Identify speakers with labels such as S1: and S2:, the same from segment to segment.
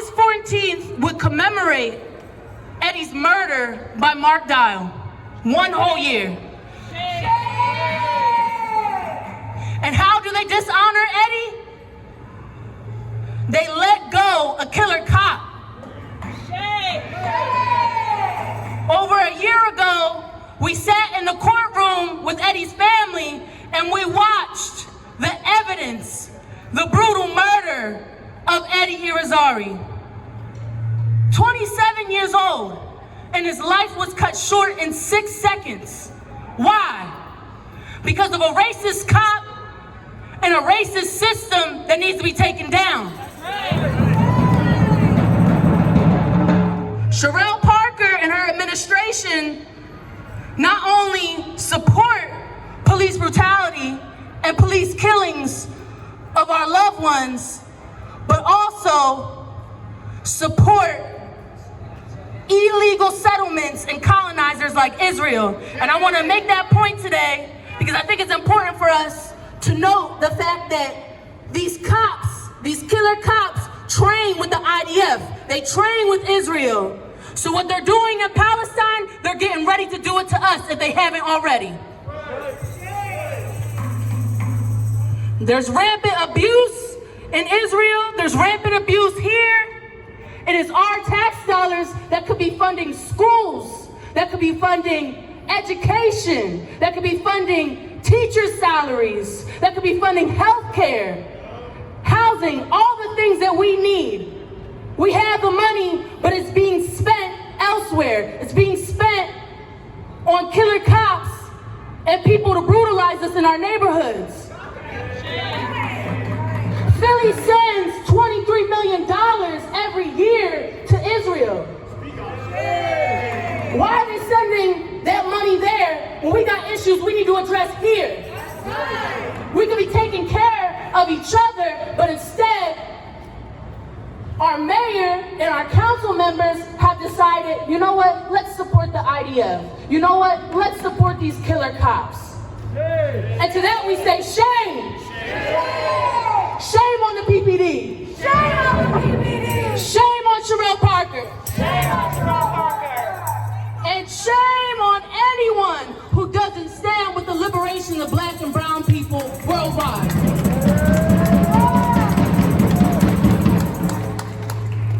S1: August 14th would commemorate Eddie's murder by Mark Dial. 1 whole year. And how do they dishonor Eddie? They let go a killer cop. Over a year ago, we sat in the courtroom with Eddie's family and we watched the evidence, the brutal murder of Eddie Irizarry. 27 years old, and his life was cut short in 6 seconds. Why? Because of a racist cop and a racist system that needs to be taken down. Sherelle Parker and her administration not only support police brutality and police killings of our loved ones, but also support illegal settlements and colonizers like Israel. And I want to make that point today because I think it's important for us to note the fact that these cops, these killer cops, train with the IDF. They train with Israel. So what they're doing in Palestine, they're getting ready to do it to us if they haven't already. There's rampant abuse in Israel. There's rampant abuse here. It is our tax dollars that could be funding schools, that could be funding education, that could be funding teachers' salaries, that could be funding health care, housing, all the things that we need. We have the money, but it's being spent elsewhere. It's being spent on killer cops and people to brutalize us in our neighborhoods. Philly sends $23 million every year to Israel. Why are they sending that money there when we got issues we need to address here? We could be taking care of each other, but instead, our mayor and our council members have decided, you know what, let's support the IDF. You know what, let's support these killer cops. And to that we say shame. Shame on the PPD.
S2: Shame on the PPD.
S1: Shame on Sherelle Parker.
S2: Shame on Sherelle Parker.
S1: And shame on anyone who doesn't stand with the liberation of black and brown people worldwide.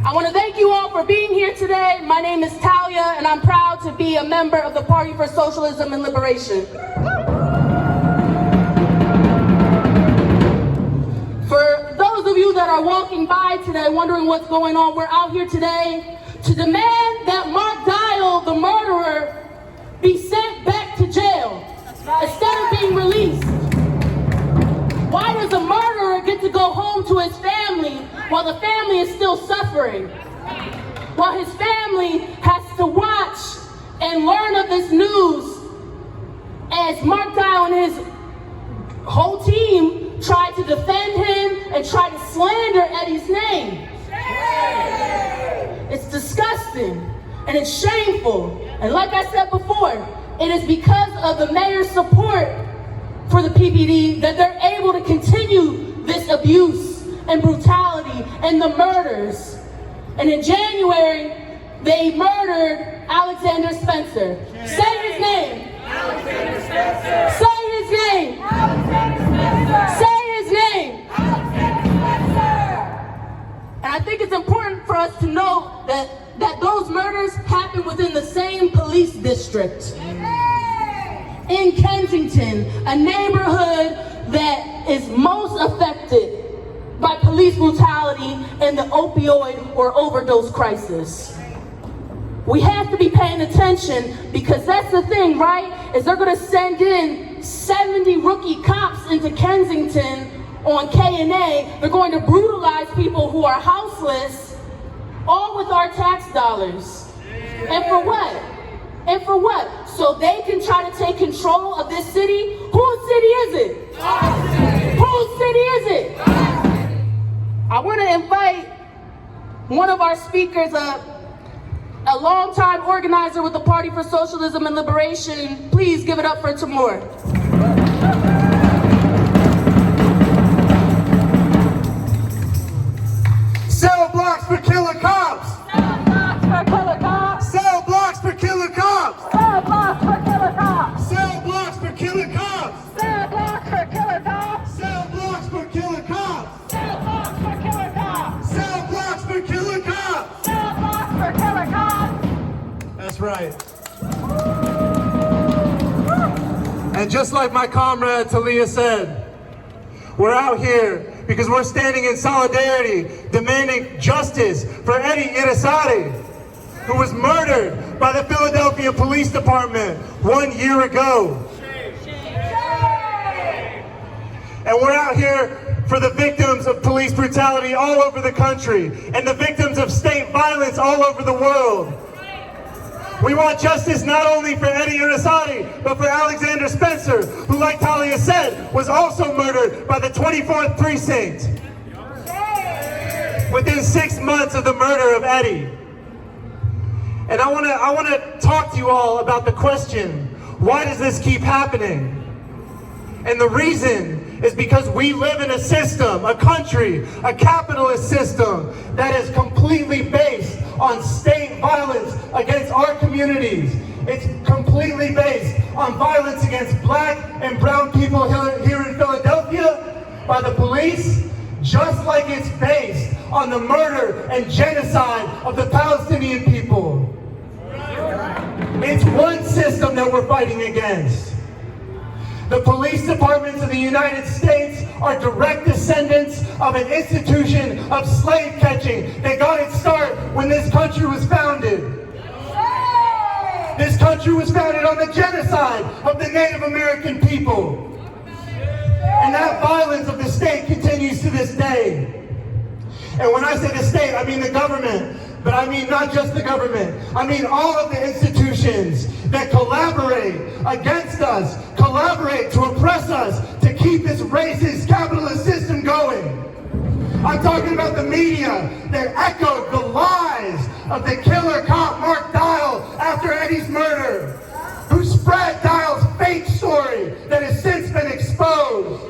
S1: I want to thank you all for being here today. My name is Talia, and I'm proud to be a member of the Party for Socialism and Liberation. For those of you that are walking by today wondering what's going on, we're out here today to demand that Mark Dial, the murderer, be sent back to jail instead of being released. Why does a murderer get to go home to his family while the family is still suffering? While his family has to watch and learn of this news as Mark Dial and his whole team try to defend him and try to slander Eddie's name. It's disgusting and it's shameful. And like I said before, it is because of the mayor's support for the PPD that they're able to continue this abuse and brutality and the murders. And in January, they murdered Alexander Spencer. Say his name.
S2: Alexander Spencer.
S1: Say his name.
S2: Alexander Spencer.
S1: Say his name.
S2: Alexander Spencer.
S1: And I think it's important for us to know that those murders happen within the same police district. In Kensington, a neighborhood that is most affected by police brutality and the opioid or overdose crisis. We have to be paying attention because that's the thing, right? Is they're gonna send in 70 rookie cops into Kensington on K&A. They're going to brutalize people who are houseless, all with our tax dollars. And for what? And for what? So they can try to take control of this city? Whose city is it? Whose city is it? I want to invite one of our speakers, a longtime organizer with the Party for Socialism and Liberation. Please give it up for Timur.
S3: Cell block. blocks for killer cops.
S2: Cell blocks for killer cops.
S3: Cell blocks for killer cops.
S2: Cell blocks for killer cops.
S3: Cell blocks for killer cops.
S2: Cell blocks for killer cops.
S3: Cell blocks for killer cops.
S2: Cell blocks for killer cops.
S3: Cell blocks for killer cops.
S2: Cell blocks for killer cops.
S3: That's right. And just like my comrade Talia said, we're out here because we're standing in solidarity, demanding justice for Eddie Irizarry, who was murdered by the Philadelphia Police Department 1 year ago. And we're out here for the victims of police brutality all over the country and the victims of state violence all over the world. We want justice not only for Eddie Irizarry, but for Alexander Spencer, who, like Talia said, was also murdered by the 24th Precinct within 6 months of the murder of Eddie. And I want to talk to you all about the question, why does this keep happening? And the reason is because we live in a system, a country, a capitalist system that is completely based on state violence against our communities. It's completely based on violence against black and brown people here in Philadelphia by the police, just like it's based on the murder and genocide of the Palestinian people. It's one system that we're fighting against. The police departments of the United States are direct descendants of an institution of slave catching that got its start when this country was founded. This country was founded on the genocide of the Native American people. And that violence of the state continues to this day. And when I say the state, I mean the government. But I mean not just the government. I mean all of the institutions that collaborate against us, collaborate to oppress us, to keep this racist capitalist system going. I'm talking about the media that echoed the lies of the killer cop Mark Dial after Eddie's murder, who spread Dial's fake story that has since been exposed.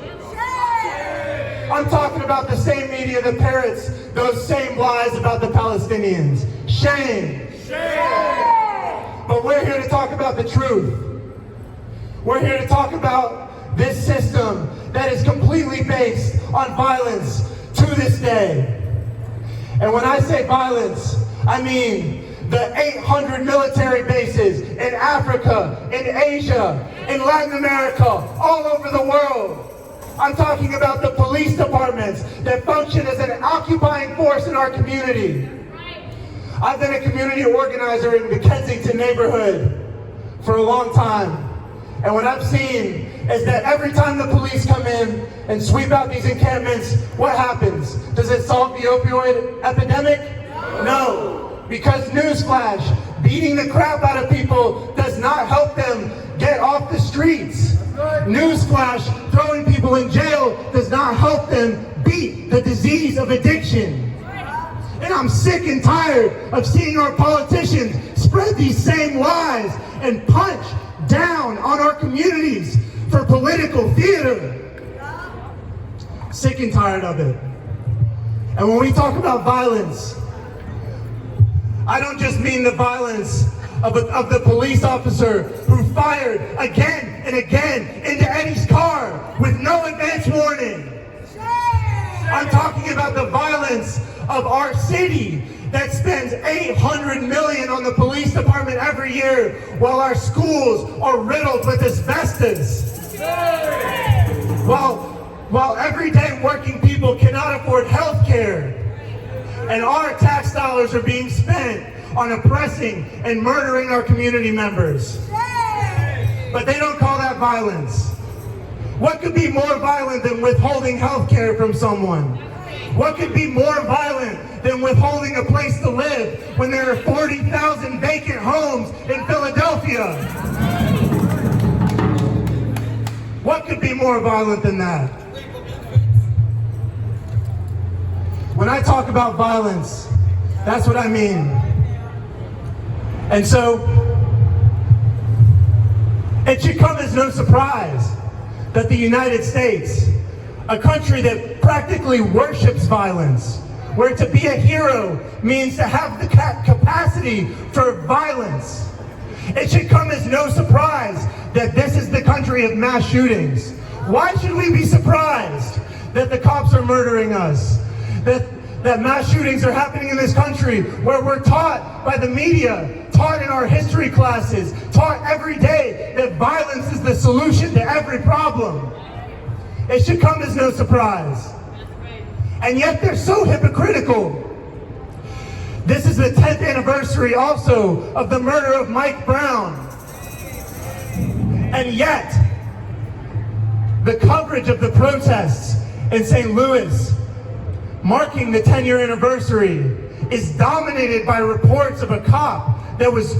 S3: I'm talking about the same media that parrots those same lies about the Palestinians. Shame. Shame. But we're here to talk about the truth. We're here to talk about this system that is completely based on violence to this day. And when I say violence, I mean the 800 military bases in Africa, in Asia, in Latin America, all over the world. I'm talking about the police departments that function as an occupying force in our community. I've been a community organizer in the Kensington neighborhood for a long time. And what I've seen is that every time the police come in and sweep out these encampments, what happens? Does it solve the opioid epidemic? No. Because newsflash, beating the crap out of people does not help them get off the streets. Newsflash, throwing people in jail does not help them beat the disease of addiction. And I'm sick and tired of seeing our politicians spread these same lies and punch down on our communities for political theater. Sick and tired of it. And when we talk about violence, I don't just mean the violence of the police officer who fired again and again into Eddie's car with no advance warning. I'm talking about the violence of our city that spends $800 million on the police department every year while our schools are riddled with asbestos. While everyday working people cannot afford health care, and our tax dollars are being spent on oppressing and murdering our community members. But they don't call that violence. What could be more violent than withholding health care from someone? What could be more violent than withholding a place to live when there are 40,000 vacant homes in Philadelphia? What could be more violent than that? When I talk about violence, that's what I mean. And so, it should come as no surprise that the United States, a country that practically worships violence, where to be a hero means to have the capacity for violence. It should come as no surprise that this is the country of mass shootings. Why should we be surprised that the cops are murdering us? That mass shootings are happening in this country where we're taught by the media, taught in our history classes, taught every day that violence is the solution to every problem. It should come as no surprise. And yet they're so hypocritical. This is the 10th anniversary also of the murder of Mike Brown. And yet, the coverage of the protests in St. Louis marking the 10-year anniversary is dominated by reports of a cop that was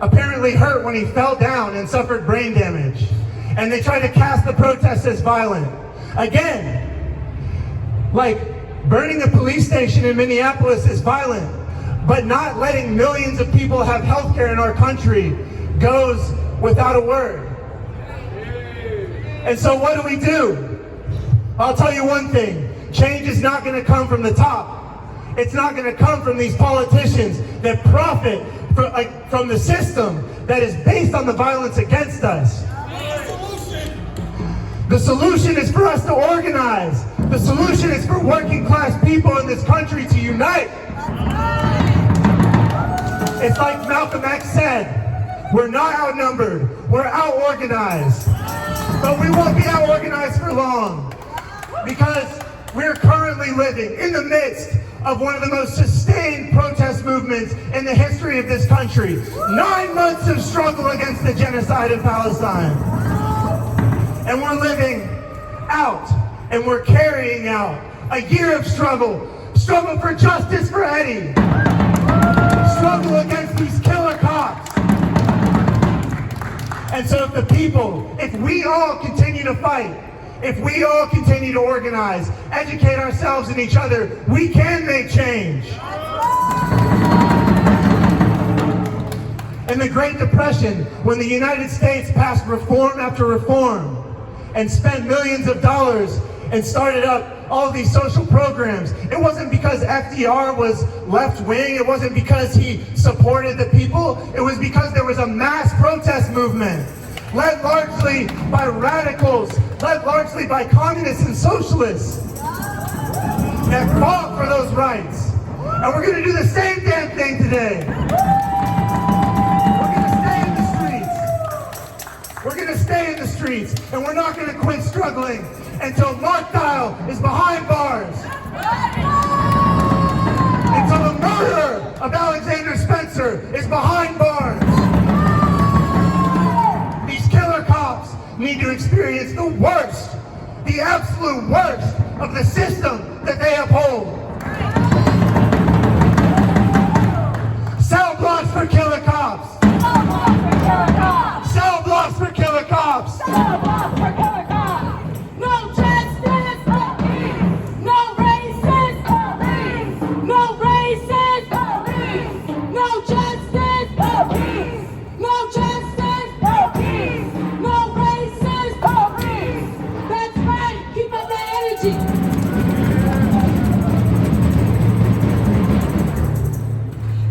S3: apparently hurt when he fell down and suffered brain damage. And they try to cast the protests as violent. Again, like burning a police station in Minneapolis is violent, but not letting millions of people have health care in our country goes without a word. And so what do? I'll tell you one thing. Change is not going to come from the top. It's not going to come from these politicians that profit from the system that is based on the violence against us. The solution is for us to organize. The solution is for working class people in this country to unite. It's like Malcolm X said, we're not outnumbered, we're out-organized. But we won't be out-organized for long, because we're currently living in the midst of one of the most sustained protest movements in the history of this country. 9 months of struggle against the genocide in Palestine. And we're living out, and we're carrying out a year of struggle. Struggle for justice for Eddie. Struggle against these killer cops. And so if we all continue to fight, if we all continue to organize, educate ourselves and each other, we can make change. In the Great Depression, when the United States passed reform after reform and spent millions of dollars and started up all these social programs, it wasn't because FDR was left-wing, it wasn't because he supported the people, it was because there was a mass protest movement led largely by radicals, led largely by communists and socialists that fought for those rights. And we're going to do the same damn thing today. We're going to stay in the streets. We're going to stay in the streets, and we're not going to quit struggling until Mark Dial is behind bars. Until the murderer of Alexander Spencer is behind bars. These killer cops need to experience the worst, the absolute worst of the system that they uphold. Cell blocks for killer cops. Cell blocks for killer cops.
S2: Cell blocks for killer cops.
S1: No justice for peace. No racist for peace. No racist for peace. No justice for peace. No justice for peace. No racist for peace. That's right. Keep up that energy.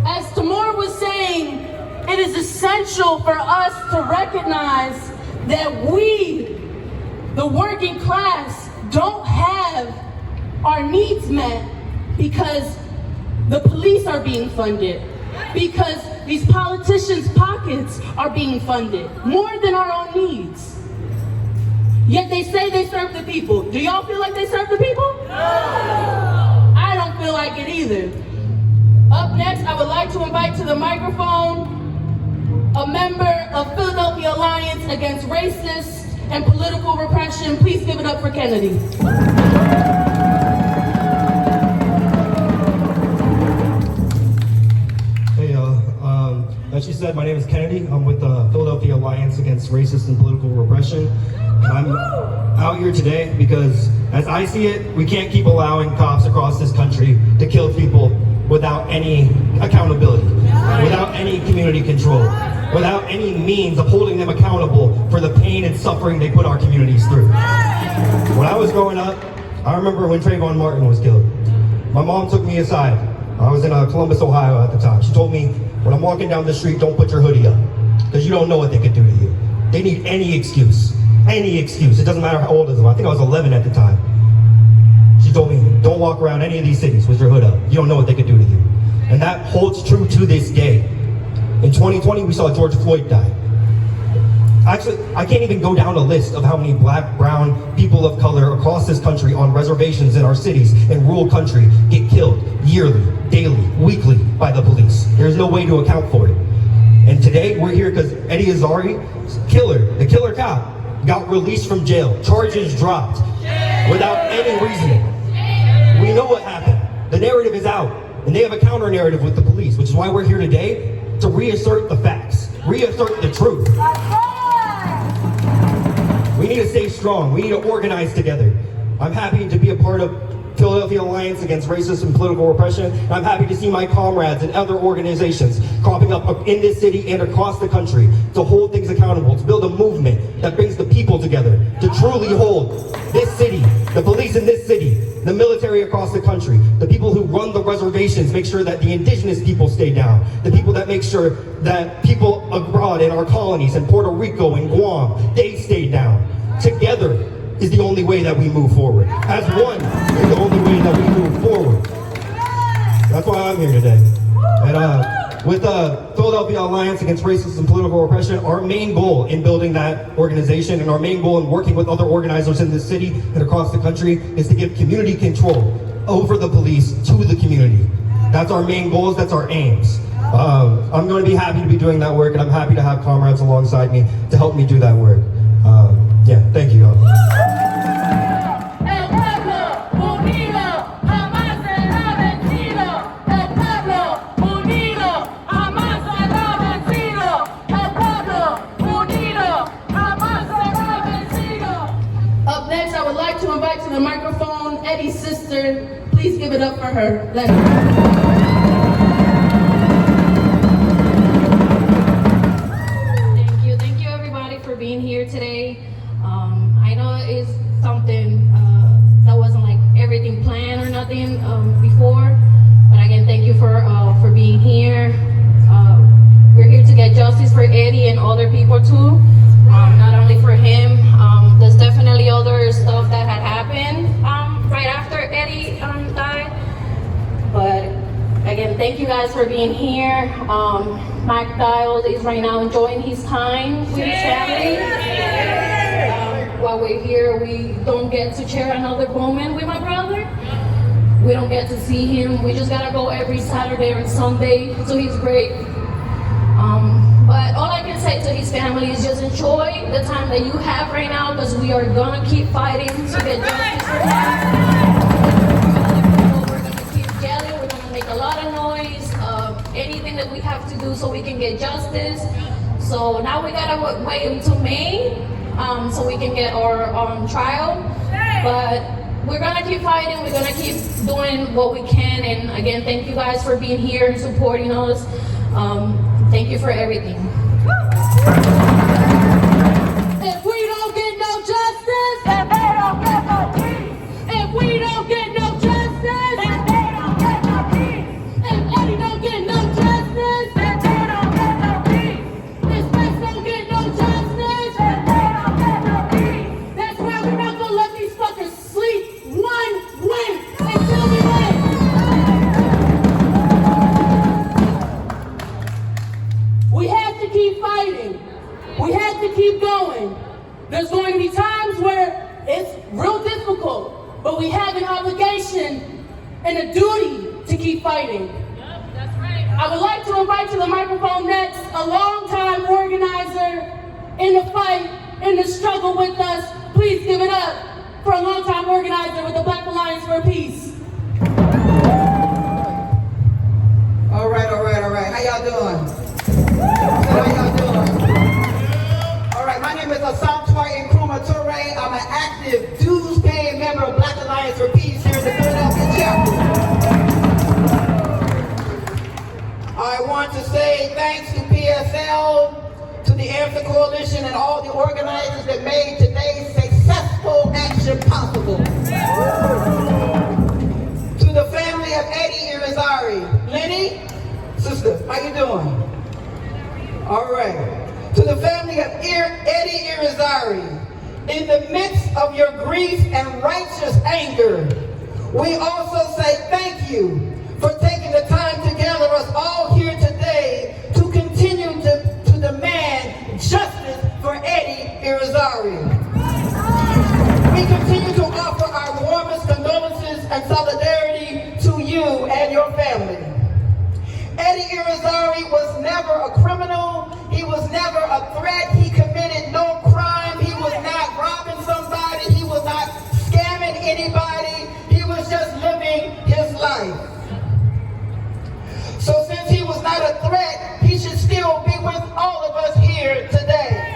S1: As Tamar was saying, it is essential for us to recognize that we, the working class, don't have our needs met because the police are being funded, because these politicians' pockets are being funded more than our own needs. Yet they say they serve the people. Do y'all feel like they serve the people? No! I don't feel like it either. Up next, I would like to invite to the microphone a member of Philadelphia Alliance Against Racist and Political Repression. Please give it up for Kennedy.
S4: Hey, as she said, my name is Kennedy. I'm with the Philadelphia Alliance Against Racist and Political Repression. And I'm out here today because, as I see it, we can't keep allowing cops across this country to kill people without any accountability, without any community control, without any means of holding them accountable for the pain and suffering they put our communities through. When I was growing up, I remember when Trayvon Martin was killed. My mom took me aside. I was in Columbus, Ohio at the time. She told me, when I'm walking down the street, don't put your hoodie up, because you don't know what they could do to you. They need any excuse. Any excuse. It doesn't matter how old I was. I think I was 11 at the time. She told me, don't walk around any of these cities with your hood up. You don't know what they could do to you. And that holds true to this day. In 2020, we saw George Floyd die. Actually, I can't even go down a list of how many black, brown, people of color across this country on reservations in our cities and rural country get killed yearly, daily, weekly by the police. There's no way to account for it. And today, we're here because Irizarry, the killer cop, got released from jail, charges dropped, without any reasoning. We know what happened. The narrative is out, and they have a counter narrative with the police, which is why we're here today, to reassert the facts, reassert the truth. We need to stay strong. We need to organize together. I'm happy to be a part of Philadelphia Alliance Against Racist and Political Repression. I'm happy to see my comrades and other organizations cropping up in this city and across the country to hold things accountable, to build a movement that brings the people together, to truly hold this city, the police in this city, the military across the country, the people who run the reservations, make sure that the indigenous people stay down, the people that make sure that people abroad in our colonies in Puerto Rico and Guam, they stay down. Together is the only way that we move forward. As one is the only way that we move forward. That's why I'm here today. And with the Philadelphia Alliance Against Racist and Political Repression, our main goal in building that organization and our main goal in working with other organizers in this city and across the country is to give community control over the police to the community. That's our main goals, that's our aims. I'm going to be happy to be doing that work, and I'm happy to have comrades alongside me to help me do that work. Yeah, thank you.
S1: To the microphone, Eddie's sister. Please give it up for her.
S5: Thank you everybody for being here today. I know it's something that wasn't like everything planned or nothing before, but again, thank you for being here. We're here to get justice for Eddie and other people too, not only for him. There's definitely other stuff that had happened right after Eddie died. But again, thank you guys for being here. Mike Dials is right now enjoying his time with his family. While we're here, we don't get to share another moment with my brother. We don't get to see him. We just gotta go every Saturday and Sunday to his grave. But all I can say to his family is just enjoy the time that you have right now, because we are gonna keep fighting to get justice for him. We're gonna keep yelling, we're gonna make a lot of noise, anything that we have to do so we can get justice. So now we gotta wait until May, so we can get our trial. But we're gonna keep fighting, we're gonna keep doing what we can. And again, thank you guys for being here and supporting us. Thank you for everything.
S1: If we don't get no justice, then they don't get no peace. If we don't get no justice, then they don't get no peace. If Eddie don't get no justice, then they don't get no peace. If West don't get no justice, then they don't get no peace. That's why we're not gonna let these fuckers sleep one wink until we win. We have to keep fighting. We have to keep going. There's going to be times where it's real difficult, but we have an obligation and a duty to keep fighting.
S5: Yep, that's right.
S1: I would like to invite to the microphone next a longtime organizer in the fight, in the struggle with us. Please give it up for a longtime organizer with the Black Alliance for Peace.
S6: All right. How y'all doing? How y'all doing? All right, my name is Assam Toy Nkrumah Toure. I'm an active, dues-paying member of Black Alliance for Peace here in the Philadelphia chapter. I want to say thanks to PSL, to the Answer Coalition, and all the organizers that made today's successful action possible. To the family Irizarry. Lenny, sister, how you doing? All right. To the family of Eddie Irizarry, in the midst of your grief and righteous anger, we also say thank you for taking the time to gather us all here today to continue to demand justice for Eddie Irizarry. We continue to offer our warmest condolences and solidarity to you and your family. Eddie Irizarry was never a criminal. He was never a threat. He committed no crime. He was not robbing somebody. He was not scamming anybody. He was just living his life. So since he was not a threat, he should still be with all of us here today.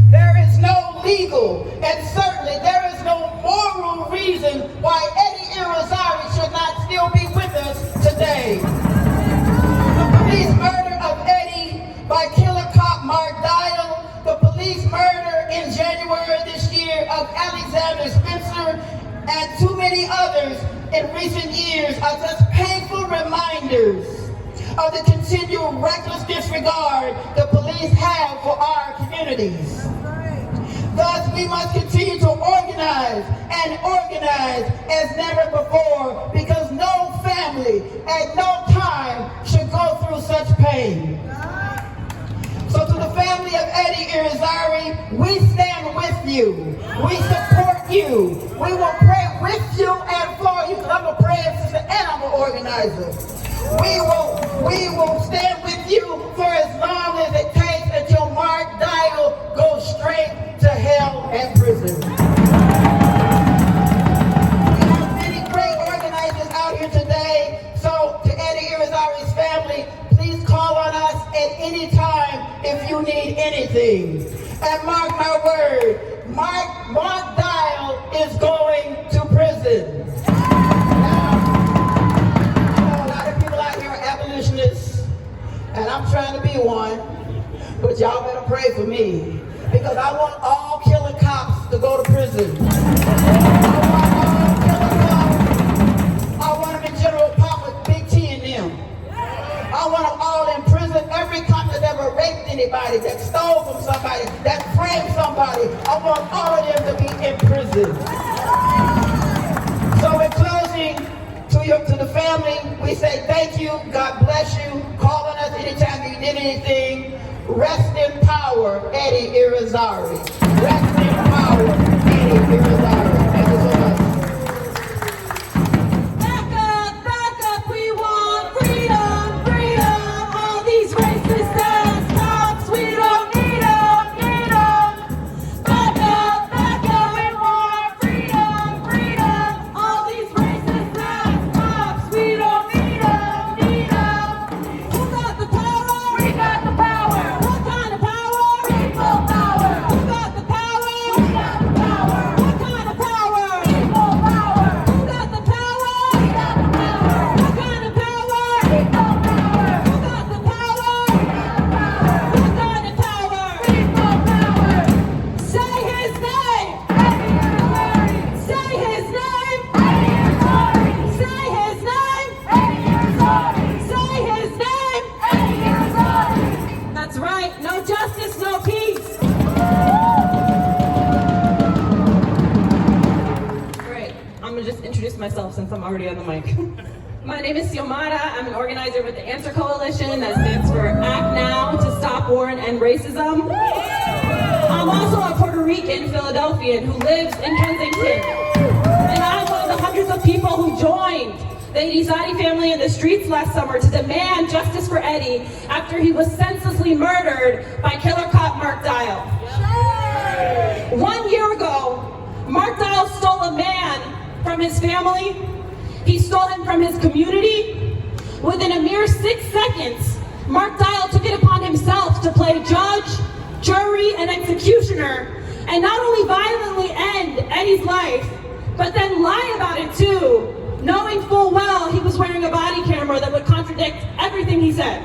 S6: There is no legal and certainly there is no moral reason why Eddie Irizarry should not still be with us today. The police murder of Eddie by killer cop Mark Dial, the police murder in January this year of Alexander Spencer, and too many others in recent years are just painful reminders of the continual reckless disregard the police have for our communities. Thus, we must continue to organize and organize as never before, because no family at no time should go through such pain. So to the family of Eddie Irizarry, we stand with you. We support you. We will pray with you and for you, because I'm a praying sister and I'm an organizer. We will stand with you for as long as it takes until Mark Dial goes straight to hell and prison. We have many great organizers out here today. So to Eddie Irizarry's family, please call on us at any time if you need anything. And mark my word, Mark Dial is going to prison. And I'm trying to be one, but y'all better pray for me, because I want all killer cops to go to prison. I want them in General Pop with Big T in them. I want them all in prison. Every cop that ever raped anybody, that stole from somebody, that framed somebody, I want all of them to be in prison. So in closing, to the family, we say thank you, God bless you, call on us anytime you need anything. Rest in power, Eddie Irizarry. Rest in power, Eddie Irizarry. Thank you so much.
S2: Back up, we want freedom, freedom. All these racist ass cops, we don't need them. Back up, we want freedom, freedom. All these racist ass cops, we don't need them. Who got the power? We got the power. What kind of power? People power. Who got the power? We got the power. What kind of power? People power. Who got the power? We got the power. What kind of power? People power. Who got the power? We got the power. What kind of power? People power. Say his name. Eddie Irizarry. Say his name. Eddie Irizarry. Say his name. Eddie Irizarry. Say his name. Eddie Irizarry. That's right. No justice, no peace. Great. I'm gonna just introduce myself since I'm already on the mic. My name is Xiomara. I'm an organizer with the Answer Coalition, that stands for Act Now to Stop War and End Racism. I'm also a Puerto Rican Philadelphian who lives in Kensington. And I'm one of the hundreds of people who joined the Irizarry family in the streets last summer to demand justice for Eddie after he was senselessly murdered by killer cop Mark Dial. 1 year ago, Mark Dial stole a man from his family. He stole him from his community. Within a mere 6 seconds, Mark Dial took it upon himself to play judge, jury, and executioner, and not only violently end Eddie's life, but then lie about it too, knowing full well he was wearing a body camera that would contradict everything he said.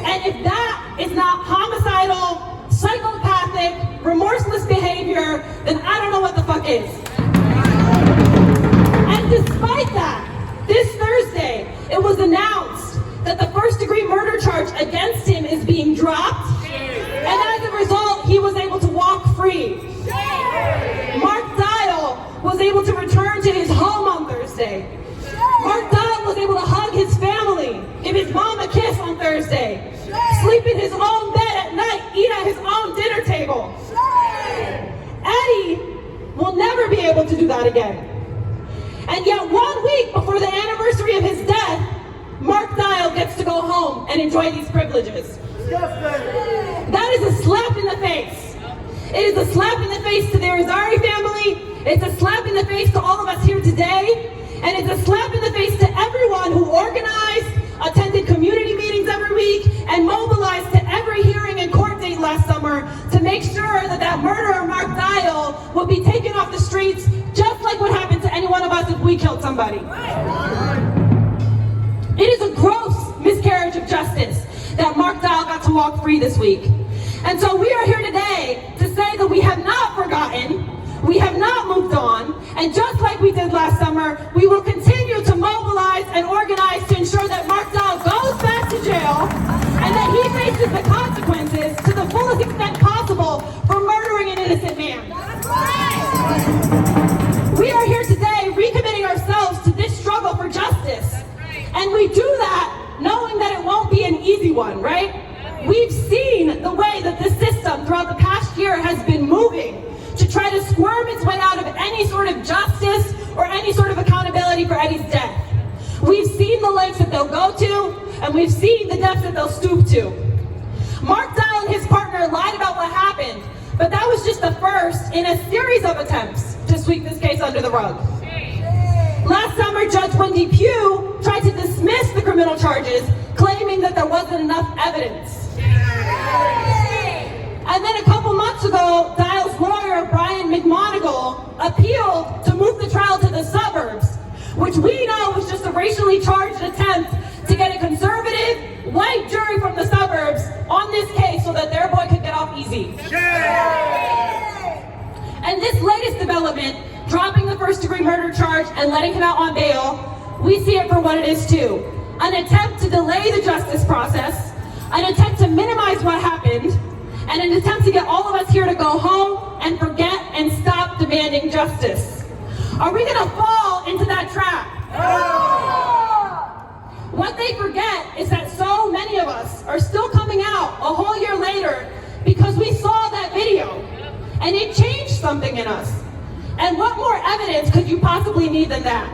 S2: And if that is not homicidal, psychopathic, remorseless behavior, then I don't know what the fuck is. sleep in his own bed at night, eat at his own dinner table. Eddie will never be able to do that again. And yet 1 week before the anniversary of his death, Mark Dial gets to go home and enjoy these privileges. That is a slap in the face. It is a slap in the face to the Irizarry family. It's a slap in the face to all of us here today. And it's a slap in the face to everyone who organized, attended community meetings every week, and mobilized to every hearing and court date last summer to make sure that that murderer, Mark Dial, would be taken off the streets, just like what happened to any one of us if we killed somebody. It is a gross miscarriage of justice that Mark Dial got to walk free this week. And so we are here today to say that we have not forgotten, we have not moved on, and just like we did last summer, we will continue to mobilize and organize to ensure that Mark Dial goes back to jail and that he faces the consequences to the fullest extent possible for murdering an innocent man. We are here today recommitting ourselves to this struggle for justice. And we do that knowing that it won't be an easy one, right? We've seen the way that the system throughout the past year has been moving to try to squirm its way out of any sort of justice or any sort of accountability for Eddie's death. We've seen the lengths that they'll go to, and we've seen the depths that they'll stoop to. Mark Dial and his partner lied about what happened, but that was just the first in a series of attempts to sweep this case under the rug. Last summer, Judge Wendy Pugh tried to dismiss the criminal charges, claiming that there wasn't enough evidence. And then a couple months ago, Dial's lawyer, Brian McMonigal, appealed to move the trial to the suburbs, which we know was just a racially charged attempt to get a conservative, white jury from the suburbs on this case so that their boy could get off easy. And this latest development, dropping the first-degree murder charge and letting him out on bail, we see it for what it is too. An attempt to delay the justice process, an attempt to minimize what happened, and an attempt to get all of us here to go home and forget and stop demanding justice. Are we gonna fall into that trap? What they forget is that so many of us are still coming out a whole year later because we saw that video and it changed something in us. And what more evidence could you possibly need than that?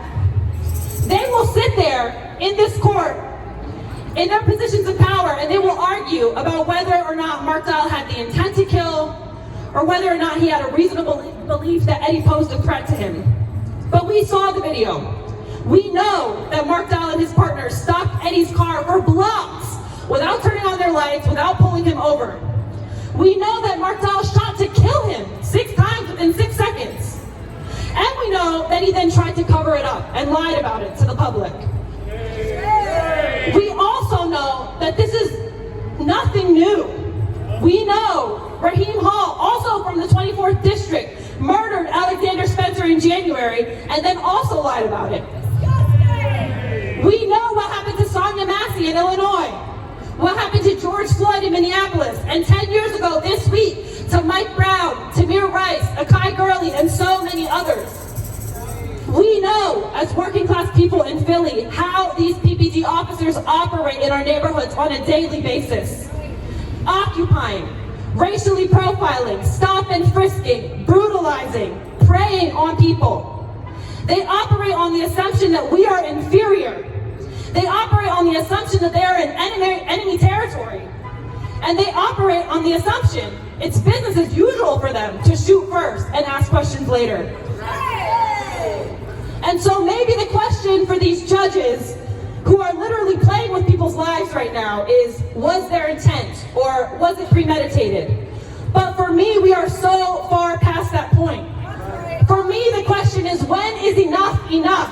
S2: They will sit there in this court in their positions of power and they will argue about whether or not Mark Dial had the intent to kill or whether or not he had a reasonable belief that Eddie posed a threat to him. But we saw the video. We know that Mark Dial and his partner stopped Eddie's car for blocks without turning on their lights, without pulling him over. We know that Mark Dial shot to kill him 6 times within 6 seconds. And we know that he then tried to cover it up and lied about it to the public. We also know that this is nothing new. We know Raheem Hall, also from the 24th District, murdered Alexander Spencer in January and then also lied about it. We know what happened to Sonia Massey in Illinois, what happened to George Floyd in Minneapolis, and 10 years ago this week to Mike Brown, Tamir Rice, Akai Gurley, and so many others. We know, as working class people in Philly, how these PPG officers operate in our neighborhoods on a daily basis. Occupying, racially profiling, stop and frisking, brutalizing, preying on people. They operate on the assumption that we are inferior. They operate on the assumption that they are in enemy territory. And they operate on the assumption it's business as usual for them to shoot first and ask questions later. And so maybe the question for these judges who are literally playing with people's lives right now is, was there intent or was it premeditated? But for me, we are so far past that point. For me, the question is, when is enough enough?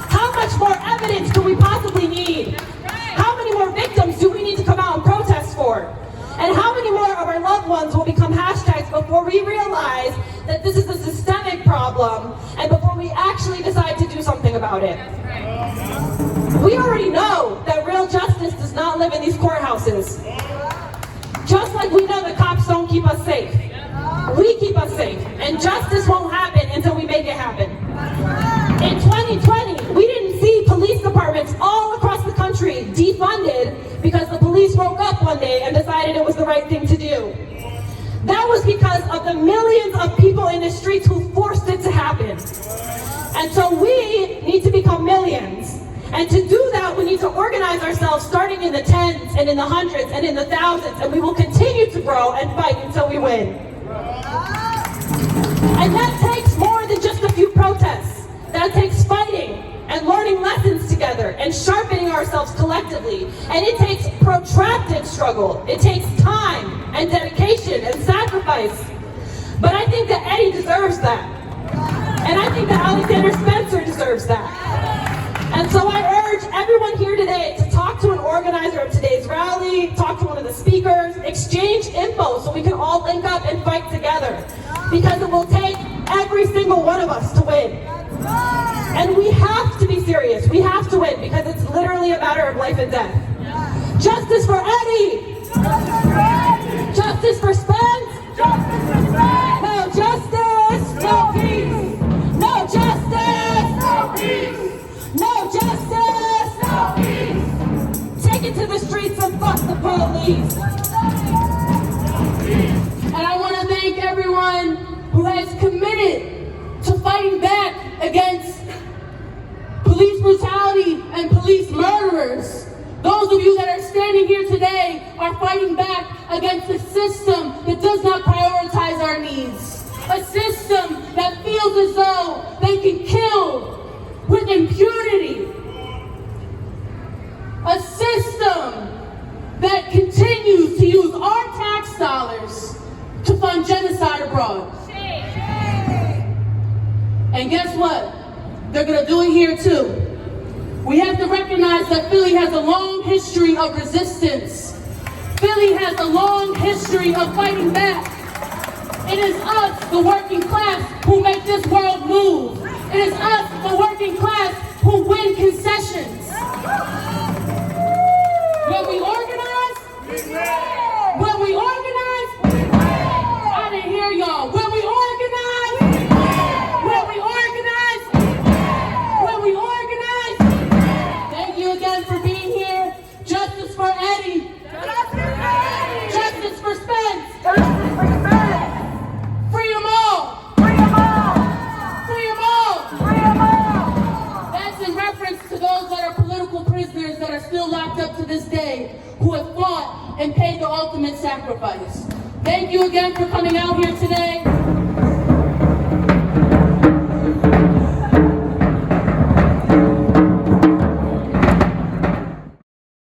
S2: How much more evidence do we possibly need? How many more victims do we need to come out and protest for? And how many more of our loved ones will become hashtags before we realize that this is a systemic problem and before we actually decide to do something about it? We already know that real justice does not live in these courthouses. Just like we know the cops don't keep us safe. We keep us safe, and justice won't happen until we make it happen. In 2020, we didn't see police departments all across the country defunded because the police woke up one day and was because of the millions of people in the streets who forced it to happen. And so we need to become millions. And to do that, we need to organize ourselves starting in the tens and in the hundreds and in the thousands, and we will continue to grow and fight until we win. And that takes more than just a few protests. That takes fighting and learning lessons together and sharpening ourselves collectively. And it takes protracted struggle. It takes time and dedication and sacrifice. But I think that Eddie deserves that. And I think that Alexander Spencer deserves that. And so I urge everyone here today to talk to an organizer of today's rally, talk to one of the speakers, exchange info so we can all link up and fight together. Because it will take every single one of us to win. And we have to be serious. We have to win because it's literally a matter of life and death. Justice for Eddie! Justice for Spence! No justice! No peace! No justice! No peace! No justice! No peace! Take it to the streets and fuck the police!
S1: And I want to thank everyone who has committed to fighting back against police brutality and police murderers. Those of you that are standing here today are fighting back against a system that does not prioritize our needs. A system that feels as though they can kill with impunity. A system that continues to use our tax dollars to fund genocide abroad. And guess what? They're gonna do it here too. We have to recognize that Philly has a long history of resistance. Philly has a long history of fighting back. It is us, the working class, who make this world move. It is us, the working class, who win concessions. When we organize, when we organize, I didn't hear y'all. When we organize, when we organize, when we organize. Thank you again for being here. Justice for Eddie. Justice for Spence. Free them all. Free them all. Free them all. Free them all. That's in reference to those that are political prisoners that are still locked up to this day, who have fought and paid the ultimate sacrifice. Thank you again for coming out here today.